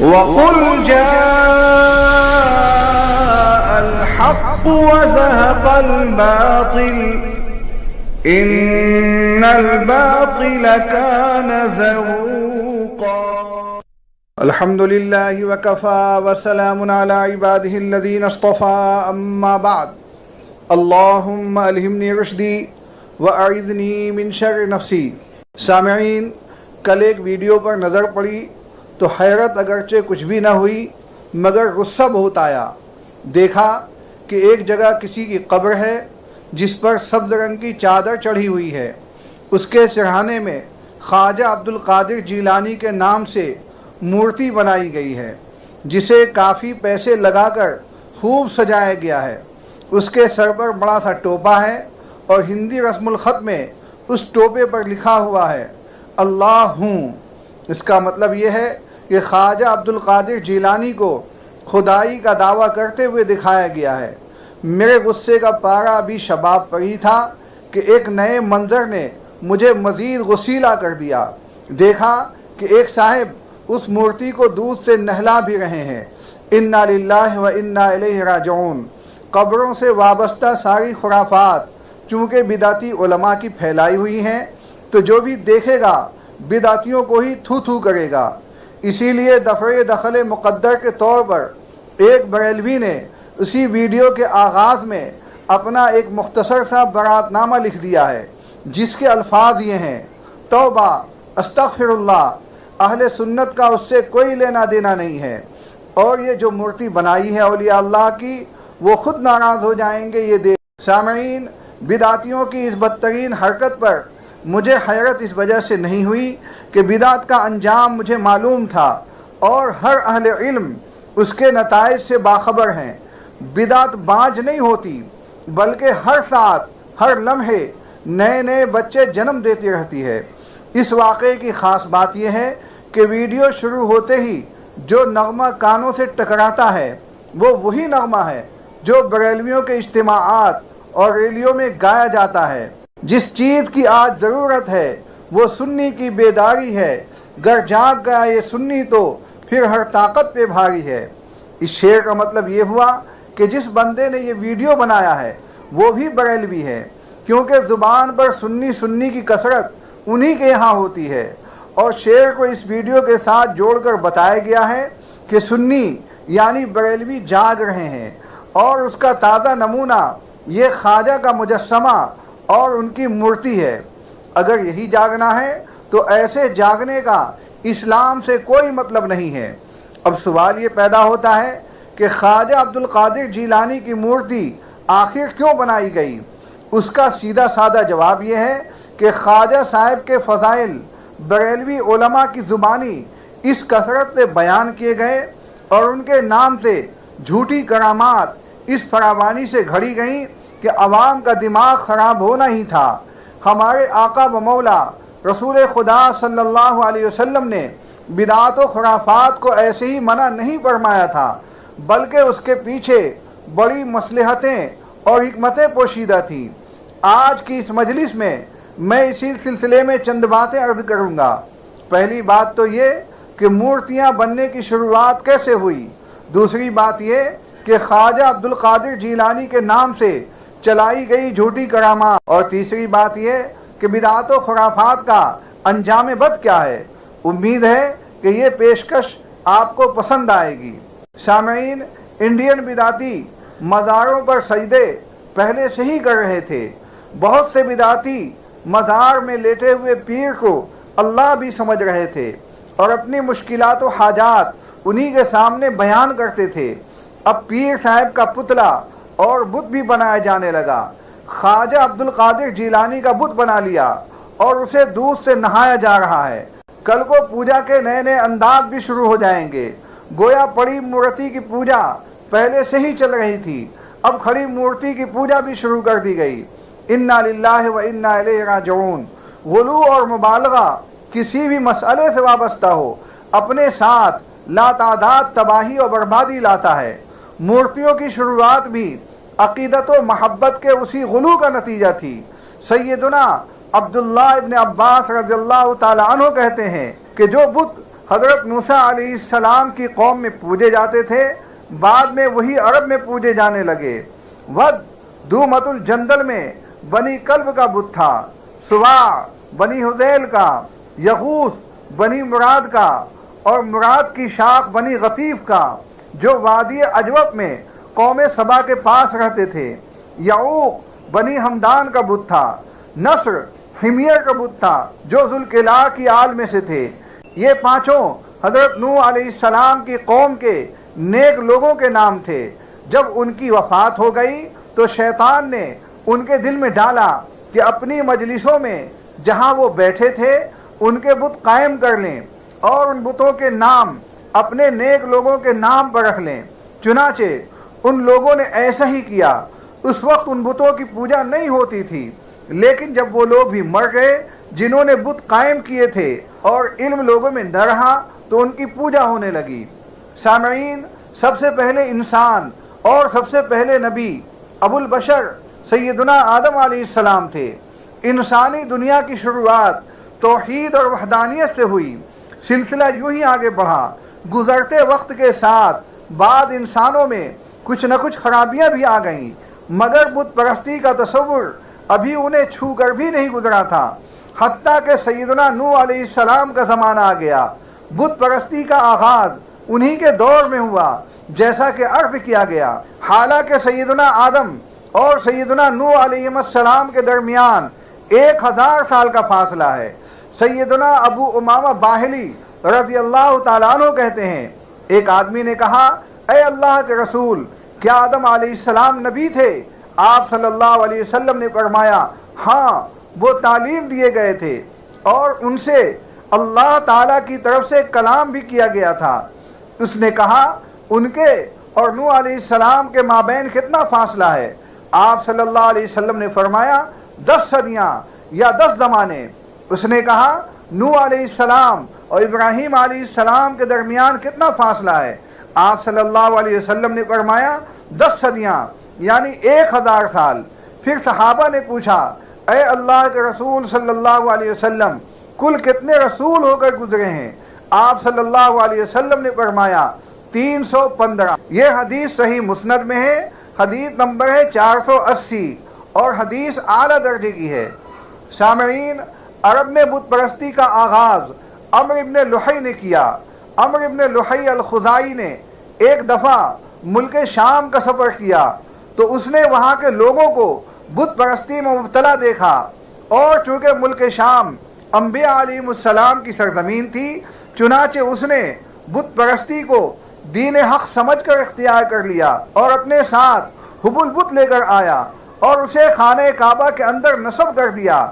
وَقُلْ جَاءَ الْحَقُّ وَزَهَقَ الْبَاطِلُ إِنَّ الْبَاطِلَ كَانَ زَهُوقًا. الحمد لله وكفى وسلام على عباده الذين اصطفى أما بعد. اللهم ألهمني رشدي وأعذني من شر نفسي. سامعین، کل ایک ویڈیو پر نظر پڑی تو حیرت اگرچہ کچھ بھی نہ ہوئی مگر غصہ بہت آیا. دیکھا کہ ایک جگہ کسی کی قبر ہے جس پر سبز رنگ کی چادر چڑھی ہوئی ہے. اس کے سرہانے میں خواجہ عبدالقادر جیلانی کے نام سے مورتی بنائی گئی ہے جسے کافی پیسے لگا کر خوب سجایا گیا ہے. اس کے سر پر بڑا سا ٹوپا ہے اور ہندی رسم الخط میں اس ٹوپے پر لکھا ہوا ہے اللہ ہوں. اس کا مطلب یہ ہے کہ خواجہ عبدالقادر جیلانی کو خدائی کا دعویٰ کرتے ہوئے دکھایا گیا ہے. میرے غصے کا پارا ابھی شباب پر ہی تھا کہ ایک نئے منظر نے مجھے مزید غصیلا کر دیا. دیکھا کہ ایک صاحب اس مورتی کو دودھ سے نہلا بھی رہے ہیں. انا للہ و انا الیہ راجعون. قبروں سے وابستہ ساری خرافات چونکہ بدعتی علماء کی پھیلائی ہوئی ہیں تو جو بھی دیکھے گا بدعتیوں کو ہی تھو تھو کرے گا. اسی لیے دفع دخل مقدر کے طور پر ایک بریلوی نے اسی ویڈیو کے آغاز میں اپنا ایک مختصر سا برات نامہ لکھ دیا ہے جس کے الفاظ یہ ہیں: توبہ، استغفر اللہ، اہل سنت کا اس سے کوئی لینا دینا نہیں ہے، اور یہ جو مورتی بنائی ہے اولیاء اللہ کی وہ خود ناراض ہو جائیں گے. یہ دیکھ. سامعین، بدعتیوں کی اس بدترین حرکت پر مجھے حیرت اس وجہ سے نہیں ہوئی کہ بدعت کا انجام مجھے معلوم تھا اور ہر اہل علم اس کے نتائج سے باخبر ہیں. بدعت باج نہیں ہوتی بلکہ ہر ساتھ ہر لمحے نئے نئے بچے جنم دیتی رہتی ہے. اس واقعے کی خاص بات یہ ہے کہ ویڈیو شروع ہوتے ہی جو نغمہ کانوں سے ٹکراتا ہے وہ وہی نغمہ ہے جو بریلویوں کے اجتماعات اور ریلیوں میں گایا جاتا ہے. جس چیز کی آج ضرورت ہے وہ سنی کی بیداری ہے. گر جاگ گیا یہ سنی تو پھر ہر طاقت پہ بھاری ہے. اس شعر کا مطلب یہ ہوا کہ جس بندے نے یہ ویڈیو بنایا ہے وہ بھی بریلوی ہے، کیونکہ زبان پر سنی کی کثرت انہی کے یہاں ہوتی ہے. اور شعر کو اس ویڈیو کے ساتھ جوڑ کر بتایا گیا ہے کہ سنی یعنی بریلوی جاگ رہے ہیں، اور اس کا تازہ نمونہ یہ خواجہ کا مجسمہ اور ان کی مورتی ہے. اگر یہی جاگنا ہے تو ایسے جاگنے کا اسلام سے کوئی مطلب نہیں ہے. اب سوال یہ پیدا ہوتا ہے کہ خواجہ عبدالقادر جیلانی کی مورتی آخر کیوں بنائی گئی؟ اس کا سیدھا سادہ جواب یہ ہے کہ خواجہ صاحب کے فضائل بریلوی علماء کی زبانی اس کثرت سے بیان کیے گئے اور ان کے نام سے جھوٹی کرامات اس فراوانی سے گھڑی گئیں کہ عوام کا دماغ خراب ہونا ہی تھا. ہمارے آقا و مولا رسول خدا صلی اللہ علیہ وسلم نے بدعات و خرافات کو ایسے ہی منع نہیں فرمایا تھا بلکہ اس کے پیچھے بڑی مصلحتیں اور حکمتیں پوشیدہ تھیں. آج کی اس مجلس میں میں اسی سلسلے میں چند باتیں عرض کروں گا. پہلی بات تو یہ کہ مورتیاں بننے کی شروعات کیسے ہوئی. دوسری بات یہ کہ خواجہ عبدالقادر جیلانی کے نام سے چلائی گئی جھوٹی کرامات. اور تیسری بات یہ کہ بدعات و خرافات کا انجام بد کیا ہے. امید ہے کہ یہ پیشکش آپ کو پسند آئے گی. سامعین، انڈین بدعتی مزاروں پر سجدے پہلے سے ہی کر رہے تھے. بہت سے بدعتی مزار میں لیٹے ہوئے پیر کو اللہ بھی سمجھ رہے تھے اور اپنی مشکلات و حاجات انہی کے سامنے بیان کرتے تھے. اب پیر صاحب کا پتلا اور بت بھی بنایا جانے لگا. خواجہ عبدالقادر جیلانی کا بت بنا لیا اور اسے دودھ سے نہایا جا رہا ہے. کل کو پوجا کے نئے نئے انداز بھی شروع ہو جائیں گے. گویا پڑی مورتی کی پوجا پہلے سے ہی چل رہی تھی، اب کھڑی مورتی کی پوجا بھی شروع کر دی گئی. انا للہ و انا الیہ راجعون. غلو اور مبالغہ کسی بھی مسئلے سے وابستہ ہو اپنے ساتھ لاتعداد تباہی اور بربادی لاتا ہے. مورتیوں کی شروعات بھی عقیدت و محبت کے اسی غلو کا نتیجہ تھی. سیدنا عبداللہ ابن عباس رضی اللہ تعالی عنہ کہتے ہیں کہ جو بت حضرت موسیٰ علیہ السلام کی قوم میں پوجے جاتے تھے، بعد میں وہی عرب میں پوجے جانے لگے۔ ود دومت الجندل میں بنی کلب کا بت تھا، سواع بنی حذیل کا، یغوث بنی مراد کا، اور مراد کی شاخ بنی غطیف کا جو وادی اجوب میں قوم سبا کے پاس رہتے تھے۔ یعوق بنی ہمدان کا بت تھا، نصر حمیر کا بت تھا جو ذوالقلاع کی آل میں سے تھے۔ یہ پانچوں حضرت نوح علیہ السلام کی قوم کے نیک لوگوں کے نام تھے۔ جب ان کی وفات ہو گئی تو شیطان نے ان کے دل میں ڈالا کہ اپنی مجلسوں میں جہاں وہ بیٹھے تھے ان کے بت قائم کر لیں اور ان بتوں کے نام اپنے نیک لوگوں کے نام پر رکھ لیں۔ چنانچہ ان لوگوں نے ایسا ہی کیا۔ اس وقت ان بتوں کی پوجا نہیں ہوتی تھی، لیکن جب وہ لوگ بھی مر گئے جنہوں نے بت قائم کیے تھے اور علم لوگوں میں نہ رہا تو ان کی پوجا ہونے لگی۔ سامعین، سب سے پہلے انسان اور سب سے پہلے نبی ابو البشر سیدنا آدم علیہ السلام تھے۔ انسانی دنیا کی شروعات توحید اور وحدانیت سے ہوئی، سلسلہ یوں ہی آگے بڑھا۔ گزرتے وقت کے ساتھ بعد انسانوں میں کچھ نہ کچھ خرابیاں بھی آ گئیں، مگر بت پرستی کا تصور ابھی انہیں چھو کر بھی نہیں گزرا تھا، حتیٰ کہ سیدنا نوح علیہ السلام کا زمانہ آ گیا۔ بت پرستی کا آغاز انہی کے دور میں ہوا، جیسا کہ عرض کیا گیا۔ حالانکہ سیدنا آدم اور سیدنا نوح علیہ السلام کے درمیان 1000 سال کا فاصلہ ہے۔ سیدنا ابو امامہ باہلی رضی اللہ تعالیٰ عنہ کہتے ہیں، ایک آدمی نے کہا، اے اللہ کے رسول، کیا آدم علیہ السلام نبی تھے؟ آپ صلی اللہ علیہ وسلم نے فرمایا، ہاں، وہ تعلیم دیے گئے تھے اور ان سے اللہ تعالیٰ کی طرف سے کلام بھی کیا گیا تھا۔ اس نے کہا، ان کے اور نوح علیہ السلام کے مابین کتنا فاصلہ ہے؟ آپ صلی اللہ علیہ وسلم نے فرمایا، 10 صدیاں یا 10 زمانے۔ اس نے کہا، نوح علیہ السلام اور ابراہیم علیہ السلام کے درمیان کتنا فاصلہ ہے؟ آپ صلی اللہ علیہ وسلم نے فرمایا، 10 صدیاں یعنی 1000 سال۔ پھر صحابہ نے پوچھا، اے اللہ کے رسول صلی اللہ علیہ وسلم، کل کتنے رسول ہو کر گزرے ہیں؟ آپ صلی اللہ علیہ وسلم نے فرمایا، 315۔ یہ حدیث صحیح مسند میں ہے، حدیث نمبر ہے 480 اور حدیث اعلیٰ درجے کی ہے۔ سامعین، عرب میں بت پرستی کا آغاز عمرو ابن لحی نے کیا۔ عمرو ابن لحی الخزاعی نے ایک دفعہ ملک شام کا سفر کیا تو اس نے وہاں کے لوگوں کو بت پرستی میں مبتلا دیکھا، اور چونکہ ملک شام انبیاء علیہ السلام کی سرزمین تھی، چنانچہ اس نے بت پرستی کو دین حق سمجھ کر اختیار کر لیا اور اپنے ساتھ حب البت لے کر آیا اور اسے خانہ کعبہ کے اندر نصب کر دیا۔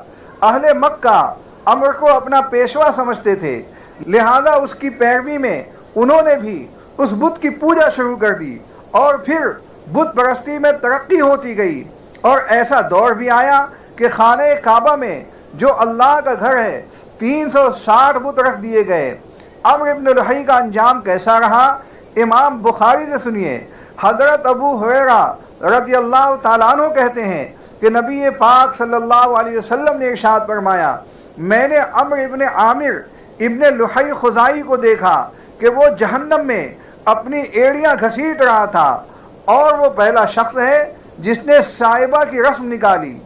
اہل مکہ عمر کو اپنا پیشوا سمجھتے تھے، لہذا اس کی پیروی میں انہوں نے بھی اس بت کی پوجا شروع کر دی، اور پھر بت پرستی میں ترقی ہوتی گئی، اور ایسا دور بھی آیا کہ خانہ کعبہ میں جو اللہ کا گھر ہے 360 بت رکھ دیے گئے۔ عمرو ابن لحی کا انجام کیسا رہا؟ امام بخاری سے سنیے۔ حضرت ابو ہریرہ رضی اللہ تعالیٰ عنہ کہتے ہیں کہ نبی پاک صلی اللہ علیہ وسلم نے ارشاد فرمایا، میں نے عمرو ابن عامر ابن لحی خزاعی کو دیکھا کہ وہ جہنم میں اپنی ایڑیاں گھسیٹ رہا تھا، اور وہ پہلا شخص ہے جس نے صائبہ کی رسم نکالی۔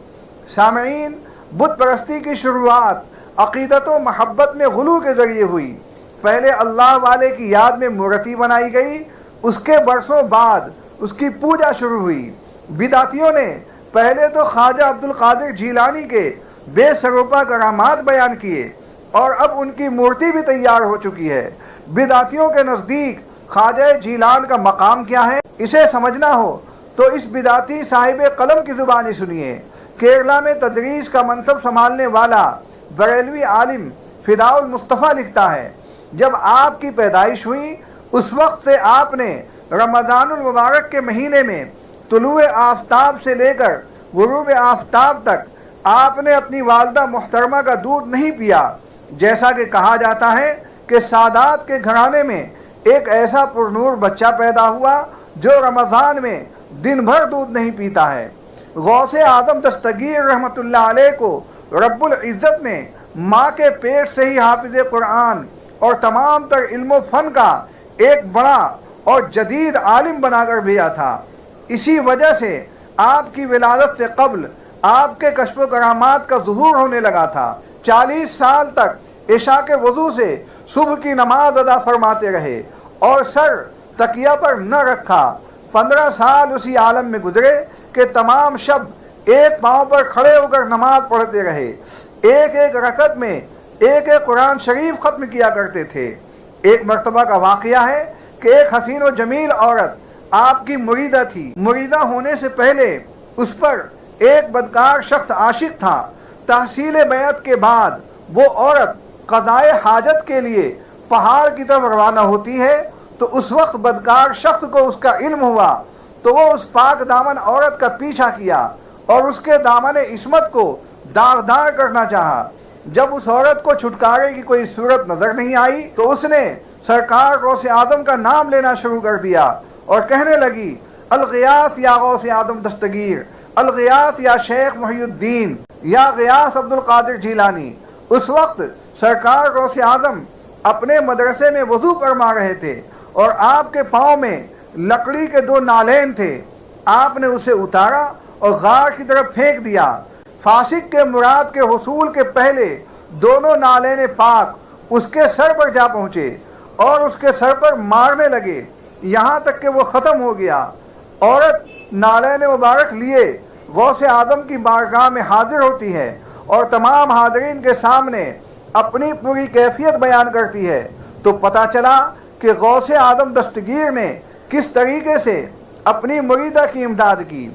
سامعین، بت پرستی کی شروعات عقیدت و محبت میں غلو کے ذریعے ہوئی۔ پہلے اللہ والے کی یاد میں مورتی بنائی گئی، اس کے برسوں بعد اس کی پوجا شروع ہوئی۔ بدعتیوں نے پہلے تو خواجہ عبد القادر جیلانی کے بے سروپا کرامات بیان کیے، اور اب ان کی مورتی بھی تیار ہو چکی ہے۔ بدعتیوں کے نزدیک خواجہ جیلان کا مقام کیا ہے؟ اسے سمجھنا ہو تو اس بدعتی صاحب قلم کی زبانی سنیے۔ کیرلا میں تدریس کا منصب سنبھالنے والا بریلوی عالم فداء المصطفیٰ لکھتا ہے، جب آپ کی پیدائش ہوئی اس وقت سے آپ نے رمضان المبارک کے مہینے میں طلوع آفتاب سے لے کر غروب آفتاب تک آپ نے اپنی والدہ محترمہ کا دودھ نہیں پیا، جیسا کہ کہا جاتا ہے کہ سادات کے گھرانے میں ایک ایسا پرنور بچہ پیدا ہوا جو رمضان میں دن بھر دودھ نہیں پیتا ہے۔ غوث اعظم دستگیر رحمۃ اللہ علیہ کو رب العزت نے ماں کے پیٹ سے ہی حافظ قرآن اور تمام تر علم و فن کا ایک بڑا اور جدید عالم بنا کر بھیجا تھا۔ اسی وجہ سے آپ کی ولادت سے قبل آپ کے کشف و کرامات کا ظہور ہونے لگا تھا۔ 40 سال تک عشاء کے وضو سے صبح کی نماز ادا فرماتے رہے اور سر تکیہ پر نہ رکھا۔ 15 سال اسی عالم میں گزرے کہ تمام شب ایک پاؤں پر کھڑے ہو کر نماز پڑھتے رہے، ایک ایک رکعت میں ایک ایک قرآن شریف ختم کیا کرتے تھے۔ ایک مرتبہ کا واقعہ ہے کہ ایک حسین و جمیل عورت آپ کی مریدہ تھی۔ مریدہ ہونے سے پہلے اس پر ایک بدکار شخص عاشق تھا۔ تحصیل بیعت کے بعد وہ عورت قضائے حاجت کے لیے پہاڑ کی طرف روانہ ہوتی ہے تو اس وقت بدکار شخص کو اس کا علم ہوا تو وہ اس پاک دامن عورت کا پیچھا کیا اور اس کے دامن عصمت کو داغدار کرنا چاہا۔ جب اس عورت کو چھٹکارے کی کوئی صورت نظر نہیں آئی تو اس نے سرکار غوث اعظم کا نام لینا شروع کر دیا اور کہنے لگی، الغیاث یا غوث اعظم دستگیر، الغیاث یا شیخ محی الدین، یا غیاث عبد القادر جیلانی۔ اس وقت سرکار غوث اعظم اپنے مدرسے میں وضو فرما رہے تھے اور آپ کے پاؤں میں لکڑی کے 2 نالین تھے۔ آپ نے اسے اتارا اور غار کی طرف پھینک دیا۔ فاسق کے مراد کے حصول کے پہلے دونوں نالین پاک اس کے سر پر جا پہنچے اور اس کے سر پر مارنے لگے یہاں تک کہ وہ ختم ہو گیا۔ عورت نالین مبارک لیے غوث اعظم کی بارگاہ میں حاضر ہوتی ہے اور تمام حاضرین کے سامنے اپنی پوری کیفیت بیان کرتی ہے تو پتہ چلا کہ غوث اعظم دستگیر نے کس طریقے سے اپنی مریدہ کی امداد کی۔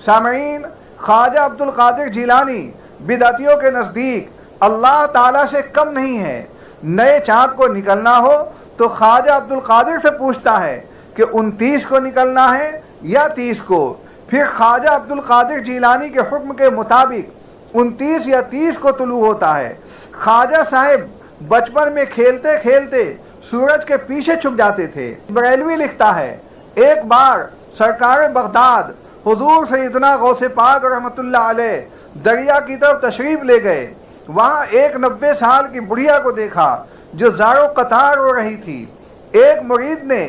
سامعین، خواجہ عبد القادر جیلانی بدعتیوں کے نزدیک اللہ تعالیٰ سے کم نہیں ہے۔ نئے چاند کو نکلنا ہو تو خواجہ عبد القادر سے پوچھتا ہے کہ 29 کو نکلنا ہے یا 30 کو، پھر خواجہ عبد القادر جیلانی کے حکم کے مطابق 29 یا 30 کو طلوع ہوتا ہے۔ خواجہ صاحب بچپن میں کھیلتے کھیلتے سورج کے پیچھے چھپ جاتے تھے۔ بریلوی لکھتا ہے، ایک بار سرکار بغداد حضور سیدنا غوث پاک رحمۃ اللہ علیہ دریا کی طرف تشریف لے گئے۔ وہاں ایک 90 سال کی بڑھیا کو دیکھا جو زار و قطار ہو رہی تھی۔ ایک مرید نے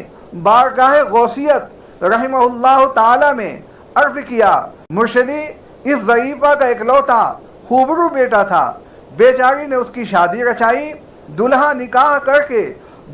بارگاہ غوثیت رحمہ اللہ تعالی میں عرض کیا، مرشدی، اس ضعیفہ کا اکلوتا خوبرو بیٹا تھا، بیچاری نے اس کی شادی رچائی، دلہا نکاح کر کے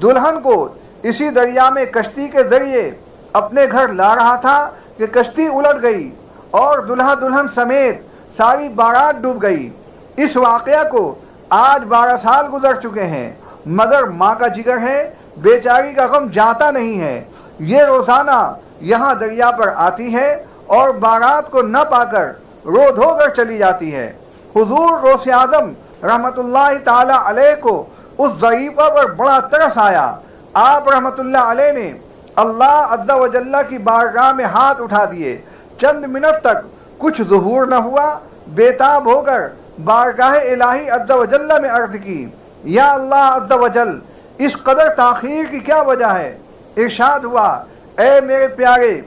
دلہن کو اسی دریا میں کشتی کے ذریعے اپنے گھر لا رہا تھا کہ کشتی الٹ گئی اور دلہا دلہن سمیت ساری بارات ڈوب گئی۔ اس واقعہ کو آج 12 سال گزر چکے ہیں، مگر ماں کا جگر ہے، بیچاری کا غم جاتا نہیں ہے۔ یہ روزانہ یہاں دریا پر آتی ہے اور بارات کو نہ پا کر رو دھو کر چلی جاتی ہے۔ حضور غوث اعظم رحمت اللہ تعالی علیہ کو اس ضعیفہ پر بڑا ترس آیا۔ آپ رحمت اللہ علیہ نے اللہ عز و جل کی بارگاہ میں ہاتھ اٹھا دیے۔ چند منٹ تک کچھ ظہور نہ ہوا، بےتاب ہو کر بارگاہ الہی عز و جل میں عرض کی، یا اللہ عز و جل، اس قدر تاخیر کی کیا وجہ ہے؟ ارشاد ہوا، اے میرے پیارے،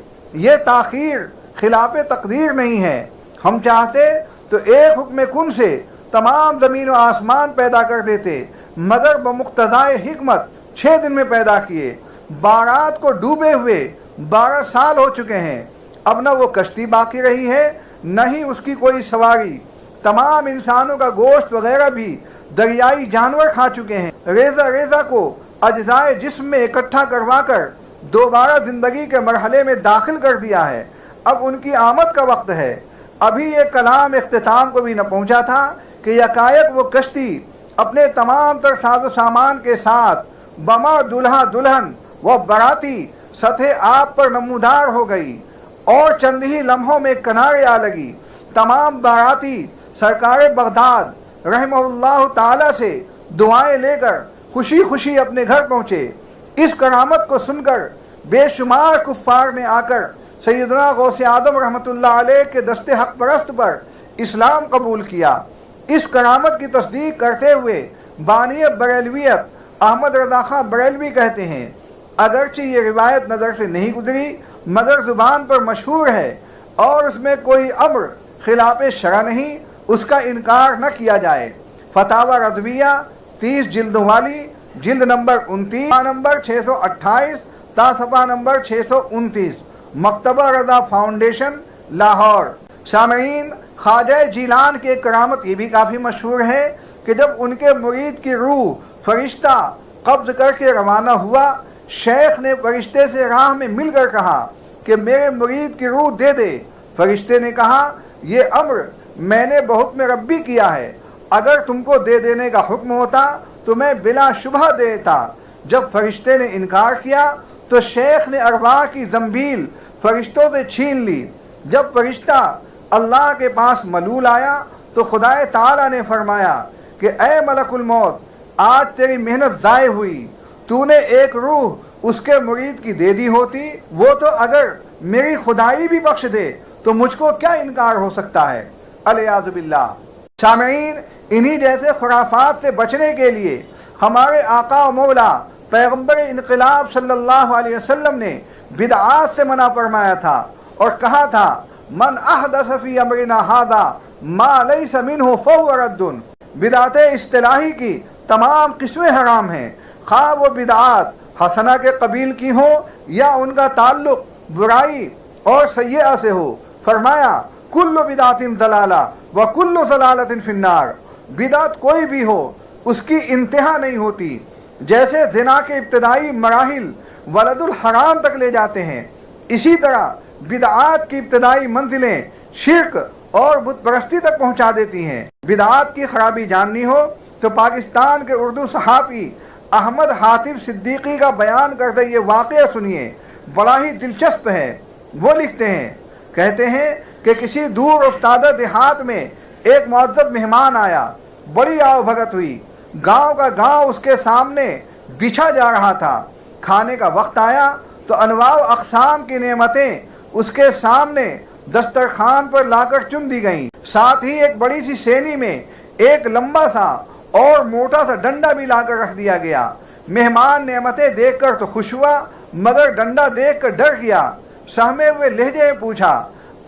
یہ تاخیر خلاف تقدیر نہیں ہے، ہم چاہتے تو ایک حکم کن سے تمام زمین و آسمان پیدا کر دیتے، مگر بمقتضائے حکمت 6 دن میں پیدا کیے۔ بارات کو ڈوبے ہوئے 12 سال ہو چکے ہیں، اب نہ وہ کشتی باقی رہی ہے نہ ہی اس کی کوئی سواری۔ تمام انسانوں کا گوشت وغیرہ بھی دریائی جانور کھا چکے ہیں۔ ریزہ ریزہ کو اجزائے جسم میں اکٹھا کروا کر دوبارہ زندگی کے مرحلے میں داخل کر دیا ہے۔ اب ان کی آمد کا وقت ہے۔ ابھی یہ کلام اختتام کو بھی نہ پہنچا تھا کہ یکایک وہ کشتی اپنے تمام تر ساز و سامان کے ساتھ بما دلہا دلہن وہ باراتی سطح آب پر نمودار ہو گئی اور چند ہی لمحوں میں کنارے آ لگی۔ تمام باراتی سرکار بغداد رحمہ اللہ تعالی سے دعائیں لے کر خوشی خوشی اپنے گھر پہنچے۔ اس کرامت کو سن کر بے شمار کفار نے آ کر سیدنا غوث اعظم رحمۃ اللہ علیہ کے دست حق پرست پر اسلام قبول کیا۔ اس کرامت کی تصدیق کرتے ہوئے بانی بریلویت احمد رضا خان بریلوی کہتے ہیں، اگرچہ یہ روایت نظر سے نہیں گزری مگر زبان پر مشہور ہے اور اس میں کوئی امر خلاف شرع نہیں، اس کا انکار نہ کیا جائے۔ فتاوی رضویہ 30 جلدوں والی جلد نمبر 29 نمبر 628 تا صفحہ نمبر 629، مکتبہ رضا فاؤنڈیشن لاہور۔ سامعین، خواجہ جیلان کی کرامت یہ بھی کافی مشہور ہے کہ جب ان کے مرید کی روح فرشتہ قبض کر کے روانہ ہوا، شیخ نے فرشتے سے راہ میں مل کر کہا کہ میرے مرید کی روح دے دے۔ فرشتے نے کہا یہ امر میں نے بحکم ربی کیا ہے، اگر تم کو دے دینے کا حکم ہوتا تو میں بلا شبہ دیتا۔ جب فرشتے نے انکار کیا تو شیخ نے ارواح کی زنبیل فرشتوں سے چھین لی۔ جب فرشتہ اللہ کے پاس ملول آیا تو خدا تعالی نے فرمایا کہ اے ملک الموت، آج تیری محنت ضائع ہوئی، تو نے ایک روح اس کے مرید کی دے دی ہوتی، وہ تو اگر میری خدائی بھی بخش دے تو مجھ کو کیا انکار ہو سکتا ہے، الیاذ باللہ۔ سامعین، انہی جیسے خرافات سے بچنے کے لیے ہمارے آقا و مولا پیغمبر انقلاب صلی اللہ علیہ وسلم نے بدعات سے منع فرمایا تھا اور کہا تھا من احدث فی امرنا ھذا ما لیس منہ فہو رد۔ بدعت اصطلاحی کی تمام قسمیں حرام ہیں، خواہ وہ بدعات حسنہ کے قبیل کی ہوں یا ان کا تعلق برائی اور سیئہ سے ہو۔ فرمایا کل بدعت ضلالہ وکل ضلالۃ فی النار۔ بدعت کوئی بھی ہو اس کی انتہا نہیں ہوتی، جیسے زنا کے ابتدائی مراحل ولد الحرام تک لے جاتے ہیں، اسی طرح بدعات کی ابتدائی منزلیں شرک اور بت پرستی تک پہنچا دیتی ہیں۔ بدعات کی خرابی جاننی ہو تو پاکستان کے اردو صحافی احمد حاتم صدیقی کا بیان کرتے یہ واقعہ سنیے، بڑا ہی دلچسپ ہے۔ وہ لکھتے ہیں، کہتے ہیں کہ کسی دور افتادہ دیہات میں ایک معزز مہمان آیا، بڑی آؤ بھگت ہوئی، گاؤں کا گاؤں اس کے سامنے بچھا جا رہا تھا۔ کھانے کا وقت آیا تو انواع و اقسام کی نعمتیں اس کے سامنے دسترخوان پر لا کر چن دی گئیں، ساتھ ہی ایک بڑی سی سینی میں ایک لمبا سا اور موٹا سا ڈنڈا بھی لا کر رکھ دیا گیا۔ مہمان نعمتیں دیکھ کر تو خوش ہوا مگر ڈنڈا دیکھ کر ڈر گیا۔ سہمے ہوئے لہجے میں پوچھا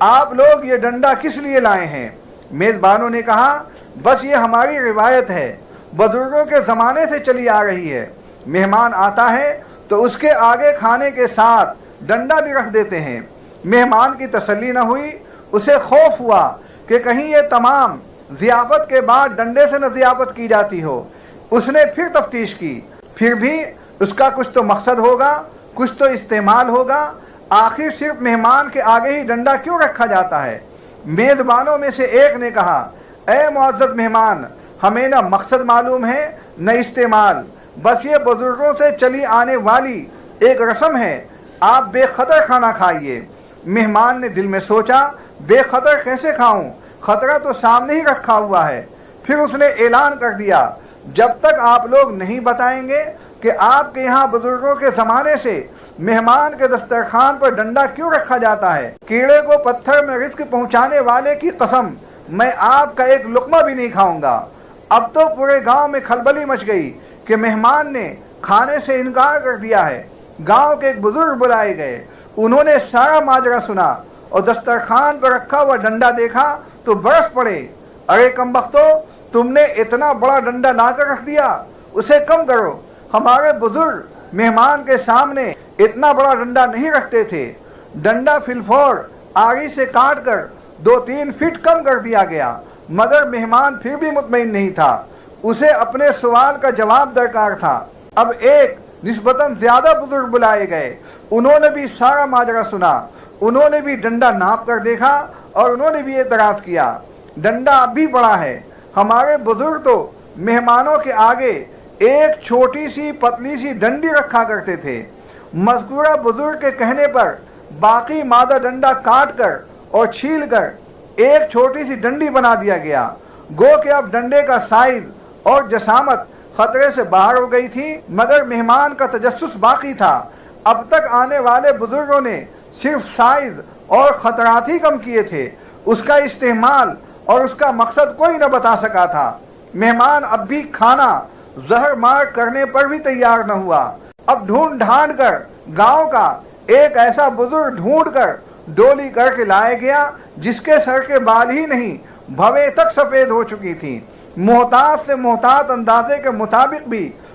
آپ لوگ یہ ڈنڈا کس لیے لائے ہیں؟ میزبانوں نے کہا بس یہ ہماری روایت ہے، بزرگوں کے زمانے سے چلی آ رہی ہے، مہمان آتا ہے تو اس کے آگے کھانے کے ساتھ ڈنڈا بھی رکھ دیتے ہیں۔ مہمان کی تسلی نہ ہوئی، اسے خوف ہوا کہ کہیں یہ تمام ضیافت کے بعد ڈنڈے سے نہ ضیافت کی جاتی ہو۔ اس نے پھر تفتیش کی، پھر بھی اس کا کچھ تو مقصد ہوگا، کچھ تو استعمال ہوگا، آخر صرف مہمان کے آگے ہی ڈنڈا کیوں رکھا جاتا ہے؟ میزبانوں میں سے ایک نے کہا اے معزز مہمان، ہمیں نہ مقصد معلوم ہے نہ استعمال، بس یہ بزرگوں سے چلی آنے والی ایک رسم ہے، آپ بے خطر کھانا کھائیے۔ مہمان نے دل میں سوچا بے خطر کیسے کھاؤں، خطرہ تو سامنے ہی رکھا ہوا ہے۔ پھر اس نے اعلان کر دیا جب تک آپ لوگ نہیں بتائیں گے کہ آپ کے یہاں بزرگوں کے زمانے سے مہمان کے دسترخوان پر ڈنڈا کیوں رکھا جاتا ہے، کیڑے کو پتھر میں رزق پہنچانے والے کی قسم میں آپ کا ایک لقمہ بھی نہیں کھاؤں گا۔ اب تو پورے گاؤں میں کھلبلی مچ گئی کہ مہمان نے کھانے سے انکار کر دیا ہے۔ گاؤں کے ایک بزرگ بلائے گئے، انہوں نے سارا ماجرا سنا اور دسترخوان پر رکھا ہوا ڈنڈا دیکھا تو برس پڑے، ارے کمبختو، تم نے اتنا بڑا ڈنڈا لا کر رکھ دیا، اسے کم کرو۔ ہمارے بزرگ مہمان کے سامنے اتنا بڑا ڈنڈا نہیں رکھتے تھے۔ ڈنڈا فلفور آری سے کاٹ کر 2-3 فٹ کم کر دیا گیا، مگر مہمان پھر بھی مطمئن نہیں تھا، اسے اپنے سوال کا جواب درکار تھا۔ اب ایک نسبتاً زیادہ بزرگ بلائے گئے، انہوں نے بھی سارا ماجرا سنا، انہوں نے بھی ڈنڈا ناپ کر دیکھا اور انہوں نے بھی اعتراض کیا ڈنڈا اب بھی بڑا ہے۔ ہمارے بزرگ تو مہمانوں کے آگے ایک چھوٹی سی پتلی سی ڈنڈی رکھا کرتے تھے۔ مذکورہ بزرگ کے کہنے پر باقی مادہ ڈنڈا کاٹ کر اور چھیل کر ایک چھوٹی سی ڈنڈی بنا دیا گیا، گو کہ اب ڈنڈے کا سائز اور جسامت خطرے سے باہر ہو گئی تھی، مگر مہمان کا تجسس باقی تھا۔ اب تک آنے والے بزرگوں نے صرف سائز اور خطرات ہی کم کیے تھے، اس کا استعمال اور اس کا مقصد کوئی نہ بتا سکا تھا۔ مہمان اب بھی کھانا زہر مار کرنے پر بھی تیار نہ ہوا۔ اب ڈھونڈ ڈھانڈ کر گاؤں کا ایک ایسا بزرگ ڈھونڈ کر ڈولی کر کے لایا گیا جس کے سر کے بال ہی نہیں بھویں تک سفید ہو چکی تھی۔ محتاط سے محتاط اندازے کے مطابق بھی